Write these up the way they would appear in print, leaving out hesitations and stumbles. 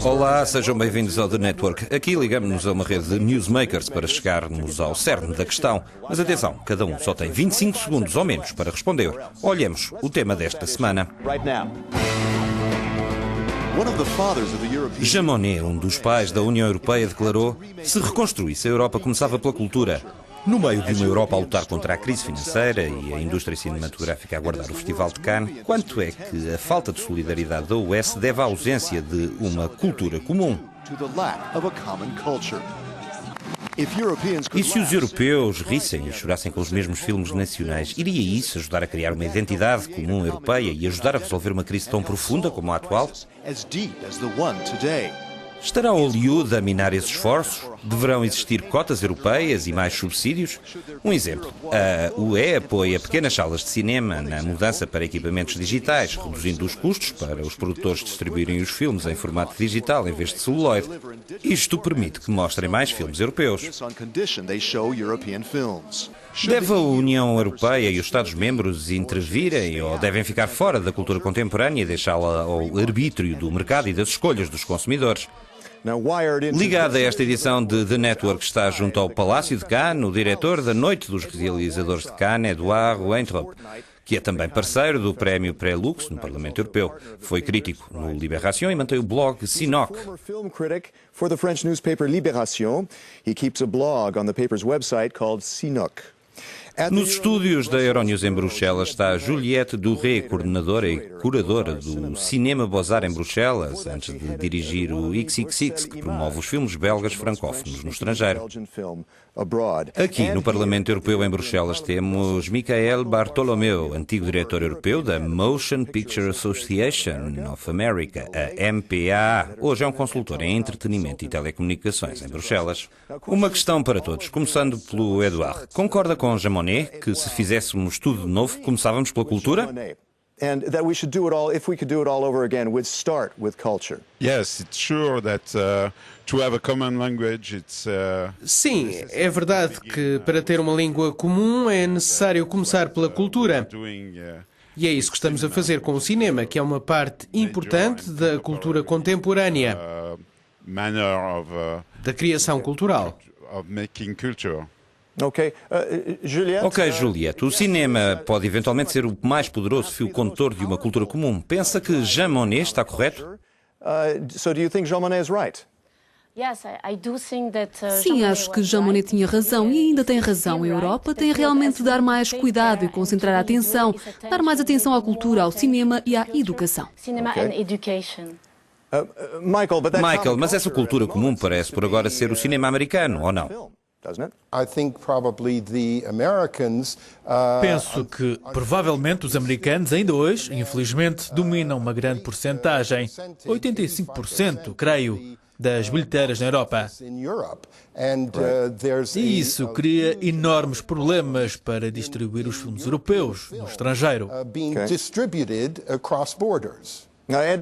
Olá, sejam bem-vindos ao The Network. Aqui ligamos-nos a uma rede de newsmakers para chegarmos ao cerne da questão. Mas atenção, cada um só tem 25 segundos ou menos para responder. Olhemos o tema desta semana. Jean Monnet, um dos pais da União Europeia, declarou: se reconstruísse a Europa, começava pela cultura. No meio de uma Europa a lutar contra a crise financeira e a indústria cinematográfica a aguardar o Festival de Cannes, quanto é que a falta de solidariedade da UE se deve à ausência de uma cultura comum? E se os europeus rissem e chorassem com os mesmos filmes nacionais, iria isso ajudar a criar uma identidade comum europeia e ajudar a resolver uma crise tão profunda como a atual? Estará Hollywood a minar esses esforços? Deverão existir cotas europeias e mais subsídios? Um exemplo, a UE apoia pequenas salas de cinema na mudança para equipamentos digitais, reduzindo os custos para os produtores distribuírem os filmes em formato digital em vez de celuloide. Isto permite que mostrem mais filmes europeus. Deve a União Europeia e os Estados-membros intervirem ou devem ficar fora da cultura contemporânea e deixá-la ao arbítrio do mercado e das escolhas dos consumidores? Ligado a esta edição de The Network está junto ao Palácio de Cannes o diretor da Noite dos Realizadores de Cannes, Edouard Weintraub, que é também parceiro do Prémio Pré-Lux no Parlamento Europeu. Foi crítico no Libération e mantém o blog Sinoc. Nos estúdios da Euronews em Bruxelas está Juliette Durré, coordenadora e curadora do Cinema Beaux-Arts em Bruxelas, antes de dirigir o XXX, que promove os filmes belgas francófonos no estrangeiro. Aqui, no Parlamento Europeu em Bruxelas, temos Michael Bartolomeu, antigo diretor europeu da Motion Picture Association of America, a MPAA. Hoje é um consultor em entretenimento e telecomunicações em Bruxelas. Uma questão para todos, começando pelo Eduardo. Concorda com Jean Monnet que se fizéssemos tudo de novo, começávamos pela cultura? And that we should do it all, if we could do it all over again, would start with culture. Yes, it's sure that to have a common language, it's. Sim, é verdade que para ter uma língua comum é necessário começar pela cultura. E é isso que estamos a fazer com o cinema, que é uma parte importante da cultura contemporânea, da criação cultural. Ok, Juliette, o cinema pode eventualmente ser o mais poderoso fio condutor de uma cultura comum. Pensa que Jean Monnet está correto? So do you think Jean Monnet is right? Sim, acho que Jean Monnet tinha razão e ainda tem razão. A Europa tem realmente de dar mais cuidado e concentrar a atenção, dar mais atenção à cultura, ao cinema e à educação. Michael, mas essa cultura comum parece por agora ser o cinema americano, ou não? Penso que, provavelmente, os americanos ainda hoje, infelizmente, dominam uma grande porcentagem, 85%, creio, das bilheteiras na Europa. E isso cria enormes problemas para distribuir os filmes europeus no estrangeiro.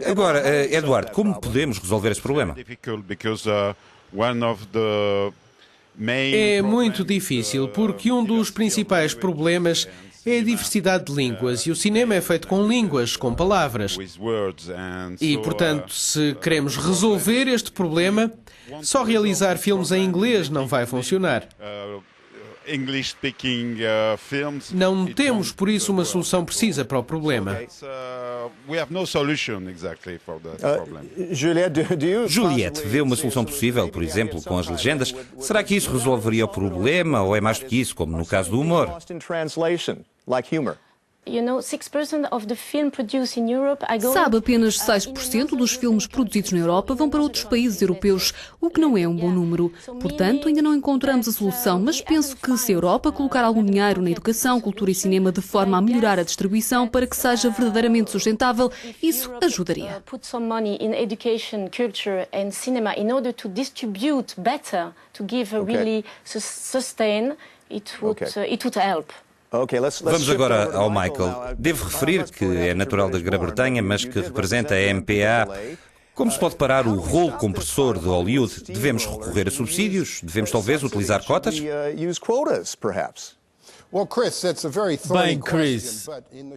Agora, Eduardo, como podemos resolver esse problema? É muito difícil, porque um dos principais problemas é a diversidade de línguas, e o cinema é feito com línguas, com palavras. E, portanto, se queremos resolver este problema, só realizar filmes em inglês não vai funcionar. Não temos, por isso, uma solução precisa para o problema. Juliette, vê uma solução possível, por exemplo, com as legendas? Será que isso resolveria o problema ou é mais do que isso, como no caso do humor? Sabe, apenas 6% dos filmes produzidos na Europa vão para outros países europeus, o que não é um bom número. Portanto, ainda não encontramos a solução, mas penso que se a Europa colocar algum dinheiro na educação, cultura e cinema de forma a melhorar a distribuição para que seja verdadeiramente sustentável, isso ajudaria. Vamos agora ao Michael. Devo referir que é natural da Grã-Bretanha, mas que representa a MPA. Como se pode parar o rolo compressor de Hollywood? Devemos recorrer a subsídios? Devemos talvez utilizar cotas? Bem, Chris,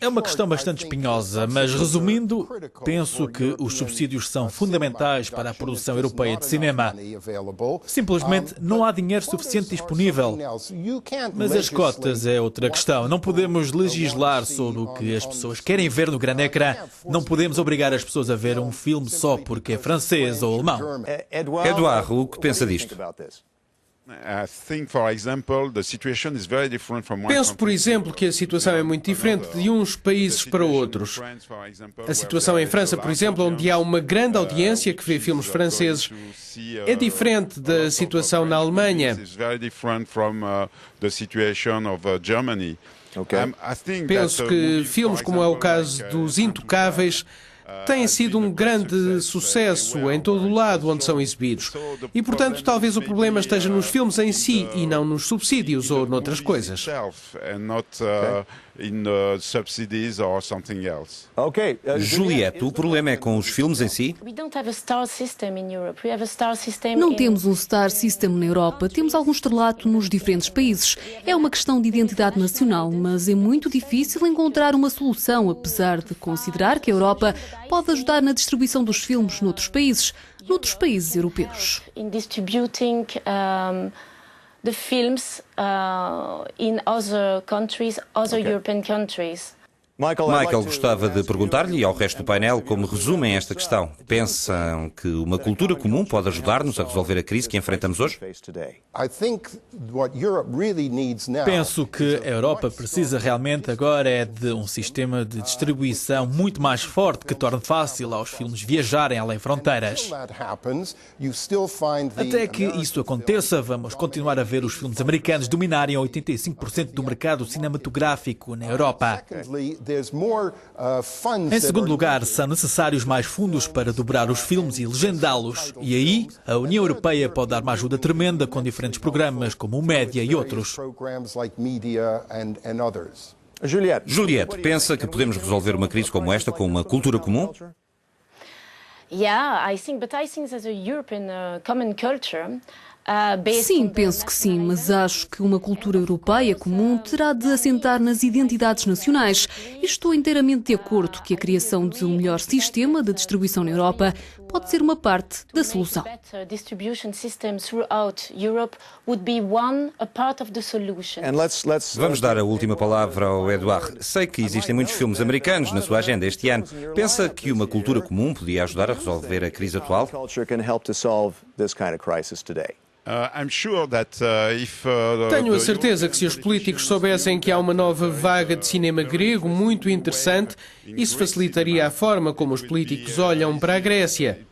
é uma questão bastante espinhosa, mas resumindo, penso que os subsídios são fundamentais para a produção europeia de cinema. Simplesmente não há dinheiro suficiente disponível. Mas as cotas é outra questão. Não podemos legislar sobre o que as pessoas querem ver no grande ecrã. Não podemos obrigar as pessoas a ver um filme só porque é francês ou alemão. Eduardo, o que pensa disto? Penso, por exemplo, que a situação é muito diferente de uns países para outros. A situação em França, por exemplo, onde há uma grande audiência que vê filmes franceses, é diferente da situação na Alemanha. Penso que filmes como é o caso dos Intocáveis têm sido um grande sucesso em todo o lado onde são exibidos. E, portanto, talvez o problema esteja nos filmes em si e não nos subsídios ou noutras coisas. Juliette, o problema é com os filmes em si? Não temos um star system na Europa, temos algum estrelato nos diferentes países. É uma questão de identidade nacional, mas é muito difícil encontrar uma solução, apesar de considerar que a Europa pode ajudar na distribuição dos filmes noutros países europeus. The films in other countries, European countries. Michael, gostava de perguntar-lhe e ao resto do painel como resumem esta questão. Pensam que uma cultura comum pode ajudar-nos a resolver a crise que enfrentamos hoje? Penso que a Europa precisa realmente agora é de um sistema de distribuição muito mais forte que torne fácil aos filmes viajarem além fronteiras. Até que isso aconteça, vamos continuar a ver os filmes americanos dominarem 85% do mercado cinematográfico na Europa. Em segundo lugar, são necessários mais fundos para dobrar os filmes e legendá-los. E aí, a União Europeia pode dar uma ajuda tremenda com diferentes programas como o Média e outros. Juliette, pensa que podemos resolver uma crise como esta com uma cultura comum? Sim, penso que sim, mas acho que uma cultura europeia comum terá de assentar nas identidades nacionais. E estou inteiramente de acordo que a criação de um melhor sistema de distribuição na Europa pode ser uma parte da solução. Vamos dar a última palavra ao Eduardo. Sei que existem muitos filmes americanos na sua agenda este ano. Pensa que uma cultura comum podia ajudar a resolver a crise atual? Tenho a certeza que se os políticos soubessem que há uma nova vaga de cinema grego muito interessante, isso facilitaria a forma como os políticos olham para a Grécia.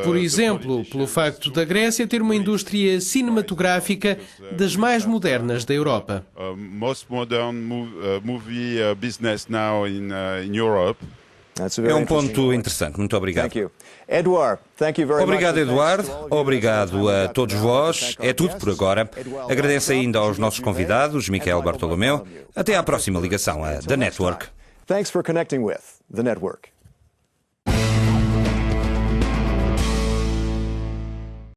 Por exemplo, pelo facto da Grécia ter uma indústria cinematográfica das mais modernas da Europa. É um ponto interessante. Muito obrigado. Obrigado, Eduardo. Obrigado a todos vós. É tudo por agora. Agradeço ainda aos nossos convidados, Michael Bartolomeu. Até à próxima ligação, a The Network. Thanks for connecting with The Network.